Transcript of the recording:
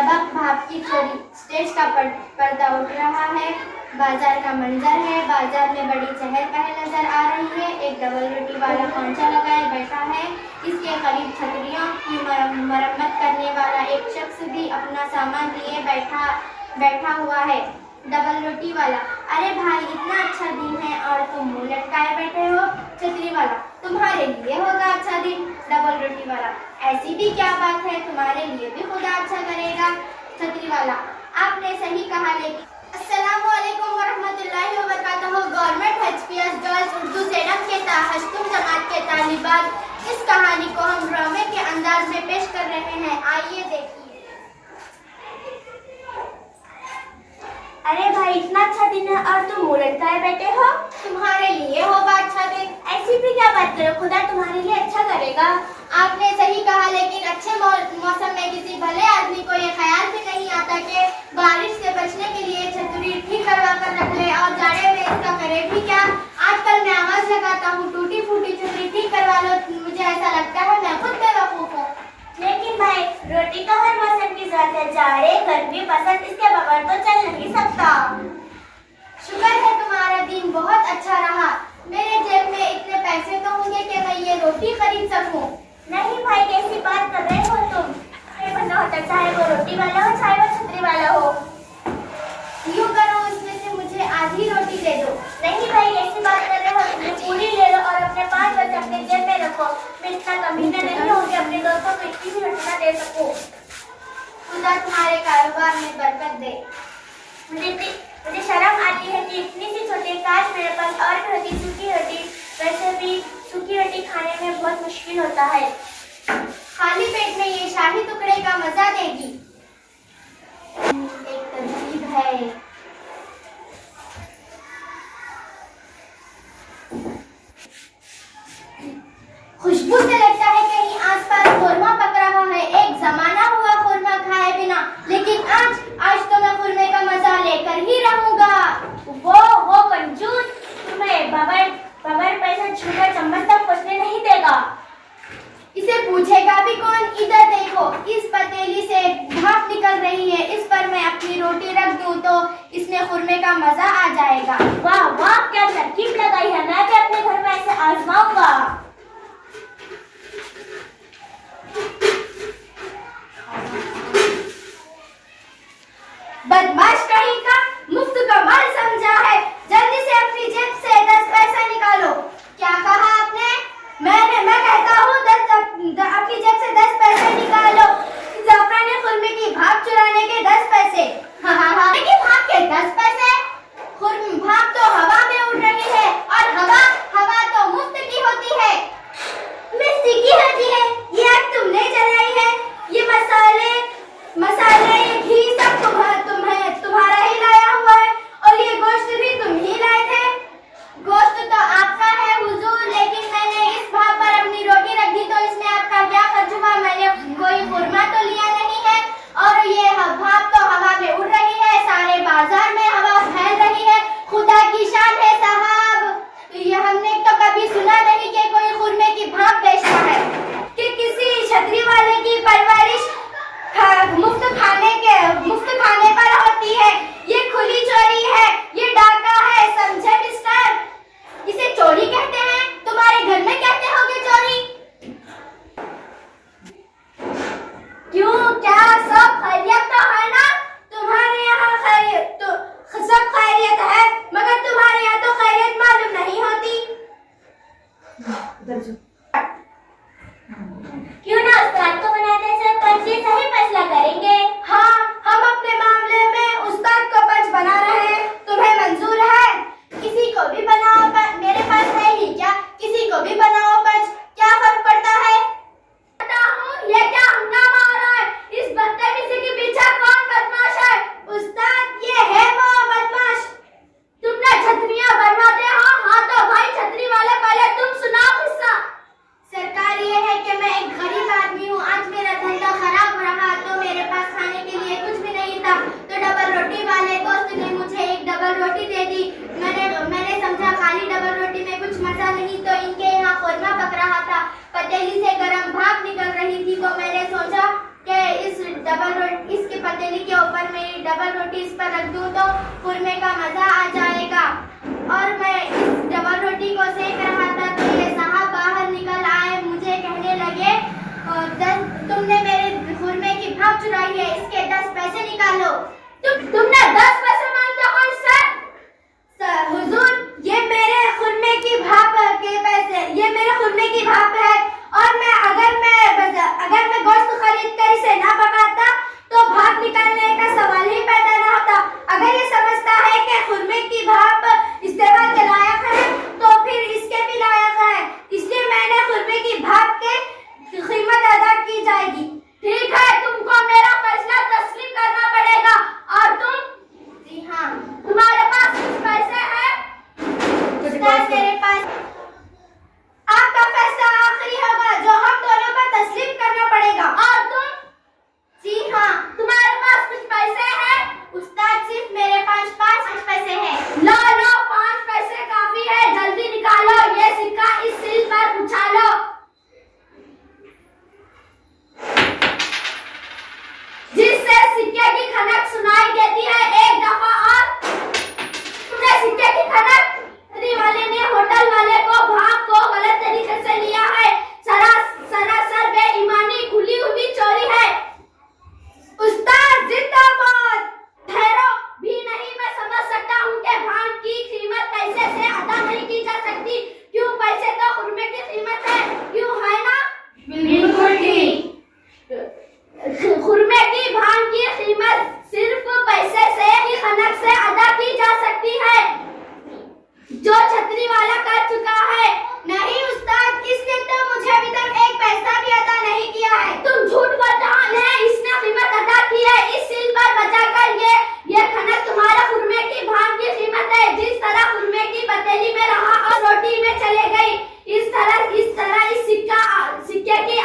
सबक भाप की चोरी। स्टेज का पर्दा उठ रहा है। बाजार का मंजर है। बाजार में बड़ी चहल पहल नजर आ रही है। एक डबल रोटी वाला पोंछा लगाए बैठा है। इसके करीब छतरियों की मरम्मत करने वाला एक शख्स भी अपना सामान लिए बैठा हुआ है। डबल रोटी वाला, अरे भाई इतना अच्छा दिन है और तुम मुंह लटकाए बैठे हो। छतरी वाला, तुम्हारे लिए होगा अच्छा दिन। डबल रोटी वाला, ऐसी भी क्या बात है, तुम्हारे लिए भी खुदा अच्छा करेगा। छतरी वाला, आपने सही कहा, लेकिन अस्सलामुअलैकुम वरहमतुल्लाहि वबरकातुहू। गवर्नमेंट HPS गर्ल्स उर्दू सेडम के ताहश्तुम जमात के तालिबात इस कहानी को हम ड्रामे के अंदाज में पेश कर रहे हैं। आइए देखिए। अरे भाई इतना अच्छा दिन है और तुम मुंह लटकाए बैठे हो। तुम्हारे लिए होगा अच्छा दिन। ऐसी भी क्या बात करो, खुदा तुम्हारे लिए अच्छा करेगा। आपने सही कहा, लेकिन अच्छे मौसम में किसी भले आदमी को ये ख्याल भी नहीं आता कि बारिश से बचने के लिए छतरी ठीक करवा कर रख ले और जाड़े में इसका करे भी क्या। आजकल मैं आवाज लगाता हूँ, टूटी फूटी छतरी ठीक करवा लो, मुझे ऐसा लगता है मैं खुद बेवकूफ हूँ। लेकिन भाई रोटी तो हर मौसम की जरूरत है, जाड़े गर्मी बसंत, इसके बगैर तो चल नहीं सकता। शुक्र है तुम्हारा दिन बहुत अच्छा रहा। मेरे जेब में इतने पैसे तो होंगे कि मैं ये रोटी खरीद सकूं। नहीं भाई कैसी बात कर रहे हो तुम। ये बंदा होता चाहे वो रोटी वाला हो चाहे वो छतरी वाला हो। यूँ करो, इसमें से मुझे आधी रोटी दे दो। नहीं भाई ऐसी बात कर रहे हो, तुम पूरी ले लो और अपने 5 बच्चे अपने जेब में रखो। मैं इतना कमीना नहीं हूँ कि अपने दोस्तों को इतनी भी रोटी ना दे सकूं। खुदा तुम्हारे कारोबार में बरकत दे। मुझे शर्म आती है कि इतनी सी छोटी, काश मेरे पास और भी होती सूखी रोटी। वैसे भी सूखी रोटी खाने में बहुत मुश्किल होता है। खाली पेट में ये शाही टुकड़े का मजा देगी। एक तरकीब है। खुशबू से लगता है कहीं आसपास खुरमा पक रहा है। एक जमाना हुआ खुरमा खाए बिना, लेकिन आज तो मैं खुरमे का मजा लेकर ही रहूंगा। वो कंजूस तुम्हें बगैर पैसे छूकर चम्मच तक पहुंचने नहीं देगा। इसे पूछेगा भी कौन। इधर देखो, इस पतीली से भाप निकल रही है। इस पर मैं अपनी रोटी रख दूं तो इसमें खुरमे का मजा आ जाएगा। वाह वाह क्या तरकीब लगाई है, मैं भी अपने घर में ऐसे आजमाऊंगा। बदमाश कहीं का, मुफ्त का माल समझा है। जल्दी से अपनी जेब से 10 पैसा निकालो। क्या कहा आपने? मैं कहता हूँ अपनी जेब से 10 पैसे निकालो। जाफरानी खुरमे की भाप चुराने के 10 पैसे। हाँ, लेकिन भाप के 10 पैसे? भाप तो हवा में उड़ रही है और हवा तो मुफ्त की होती है। मिस्टी की होती है। ये आग तुमने जलाई है। ये मसाले ये घी सब तुम्हारा ही लाया हुआ है और ये गोश्त भी तुम ही लाए थे। गोश्त तो आपका है हुजूर, लेकिन मैंने इस भाप पर अपनी रोटी रख दी, तो इसमें आपका क्या खर्च हुआ? मैंने कोई खुरमा तो लिया नहीं है और ये भाप तो हवा में उड़ रही है। सारे बाजार में हवा फैल रही है। खुदा की शान है साहब, ये हमने तो कभी सुना नहीं कि कोई खुरमे की भाप बेचता है, कि किसी छतरी वाले की परवरिश मुफ्त खाने पर होती है। ये खुली चोरी है, ये डाका है, समझे मिस्टर? इसे चोरी कहते हैं। तुम्हारे घर में कहते होगे चोरी। क्यों, क्या सब खैरियत तो है ना? तुम्हारे यहाँ सब खैरियत है, मगर तुम्हारे यहाँ तो खैरियत मालूम नहीं होती। क्यों ना उस्ताद को बनाने से पंच सही फैसला करेंगे। हाँ, हम अपने मामले में उस्ताद को पंच बना रहे हैं। तुम्हें मंजूर है? किसी को भी बनाओ पंच, मेरे पास है ही क्या, किसी को भी बनाओ पंच, क्या फर्क पड़ता है? पता हूँ ये क्या हंगामा हो रहा है। इस बदतमीजी के पीछे कौन बदमाश है? उस्ताद, ये है वो बदमाश। तुमने छतरियां बनवाते हो? हाँ तो भाई छतरी वाले, पहले तुम सुनाओ किस्सा। सरकार ये है कि मैं एक गरीब आदमी हूँ। आज मेरा धंधा खराब रहा तो मेरे पास खाने के लिए कुछ भी नहीं था, तो डबल रोटी वाले दोस्त ने मुझे एक डबल रोटी दे दी। मैंने समझा खाली डबल रोटी में कुछ मजा नहीं, तो इनके यहाँ खुरमा पक रहा था, पतीली से गर्म भाप निकल रही थी, तो मैंने सोचा कि इसके पतीली के ऊपर मेरी डबल रोटी इस पर रख दूं तो खुरमे का मजा आ जाएगा। और मैं इस डबल रोटी को सेक रहा था तो ये साहब बाहर निकल आए, मुझे कहने लगे तुमने मेरे खुरमे की भाप चुराई है, इसके 10 पैसे निकालो। तुमने 10 पैसे मांगते हो सर? हुजूर, ये मेरे खुरमे की भाप के पैसे, ये मेरे खुरमे की भाप है और अगर मैं गोश्त खरीद कर इसे ना पकाता तो भाप निकालने का सवाल ही पैदा ना होता। अगर ये समझता है कि खुरमे की भाप इस्तेमाल के लायक है तो फिर इसके भी लायक है, इसलिए मैंने खुरमे की भाप के कीमत अदा की जाएगी। ठीक है, तुमको मेरा फैसला तस्लीम करना पड़ेगा। और तुम? जी हाँ। तुम्हारे पास कुछ पैसे हैं? मेरे पास। आपका फैसला आखिरी होगा जो हम दोनों को तस्लीम करना पड़ेगा। और तुम? जी हाँ। तुम्हारे पास कुछ पैसे हैं? उस्ताद, सिर्फ मेरे पास 5 पैसे हैं। लो 5 पैसे काफी है, जल्दी निकालो ये सिक्का इस सील पर उछालो। जिससे सिक्के की खनक सुनाई देती है एक दफा। और तुमने सिक्के की खनक वाले ने होटल वाले को भाप को गलत तरीके से लिया है, सरासर बेईमानी, खुली हुई चोरी है। उस्ताद जिंदाबाद। ठहरो भी नहीं, मैं समझ सकता हूँ कि भाप की कीमत पैसे से अदा नहीं की जा सकती। क्यों? पैसे तो खुरमे की कीमत है, क्यों है ना? बिल्कुल ठीक। खुरमे की भाप की कीमत सिर्फ पैसे से ही खनक से अदा की जा सकती है, जो छतरी वाला कर चुका है। नहीं उस्ताद, इसने तो मुझे अभी तक 1 पैसा भी अदा नहीं किया है। तुम झूठ बोल रहा है, इसने कीमत अदा की है। इस सील पर बचाकर ये खनक तुम्हारा खुरमे की भाप की कीमत है। जिस तरह खुरमे की पतीली में रहा और रोटी में चले गई, इस तरह इस सिक्के की